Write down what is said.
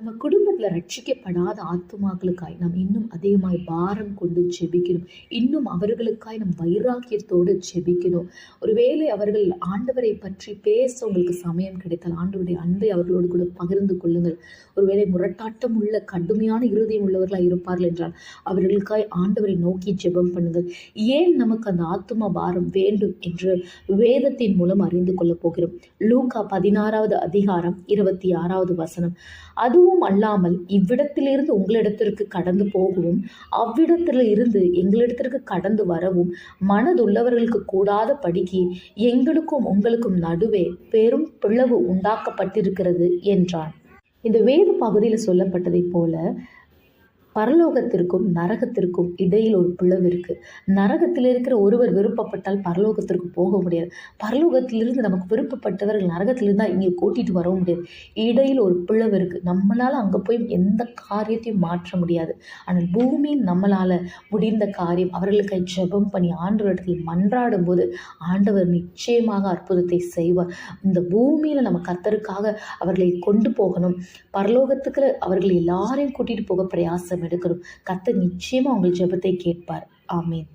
நம்ம குடும்பத்துல ரட்சிக்கப்படாத ஆத்துமாக்களுக்காய் நாம் இன்னும் அதிகமாய் பாரம் கொண்டு ஜெபிக்கணும். இன்னும் அவர்களுக்காய் நம் வைராக்கியத்தோடு ஜெபிக்கணும். ஒருவேளை அவர்கள் ஆண்டவரை பற்றி பேச உங்களுக்கு சமயம் கிடைத்தால் ஆண்டவருடைய அன்பை அவர்களோடு கூட பகிர்ந்து கொள்ளுங்கள். ஒருவேளை முரட்டாட்டம் உள்ள கடுமையான இருதயம் உள்ளவர்களாய் இருப்பார்கள் என்றால் அவர்களுக்காய் ஆண்டவரை நோக்கி ஜெபம் பண்ணுங்கள். ஏன் நமக்கு அந்த ஆத்தும பாரம் வேண்டும் என்று வேதத்தின் மூலம் அறிந்து கொள்ளப் போகிறோம். லூக்கா 16வது அதிகாரம் 26வது வசனம். அதுவும் அல்லாமல் இவ்விடத்திலிருந்து உங்களிடத்திற்கு கடந்து போகவும் அவ்விடத்தில் இருந்து எங்களிடத்திற்கு கடந்து வரவும் மனதுள்ளவர்களுக்கு கூடாத படிக்கு எங்களுக்கும் உங்களுக்கும் நடுவே பெரும் பிளவு உண்டாக்கப்பட்டிருக்கிறது என்றான். இந்த வேத பகுதியில் சொல்லப்பட்டதை போல பரலோகத்திற்கும் நரகத்திற்கும் இடையில் ஒரு பிளவு இருக்கு. நரகத்தில் இருக்கிற ஒருவர் விருப்பப்பட்டால் பரலோகத்திற்கு போக முடியாது. பரலோகத்திலிருந்து நமக்கு விருப்பப்பட்டவர்கள் நரகத்திலிருந்து இங்கே கூட்டிட்டு வரவும் முடியாது. இடையில் ஒரு பிளவு இருக்கு. நம்மளால அங்க போய் எந்த காரியத்தையும் மாற்ற முடியாது. ஆனால் பூமியில் நம்மளால முடிந்த காரியம் அவர்களுக்கு ஜெபம் பண்ணி ஆண்டவரிடத்தில் மன்றாடும் போது ஆண்டவர் நிச்சயமாக அற்புதத்தை செய்வார். இந்த பூமியில நம்ம கர்த்தருக்காக அவர்களை கொண்டு போகணும். பரலோகத்துக்கு அவர்கள் எல்லாரையும் கூட்டிட்டு போக பிரயாசம் எடுக்கணும். கர்த்தர் நிச்சயமா உங்கள் ஜெபத்தை கேட்பார். ஆமீன்.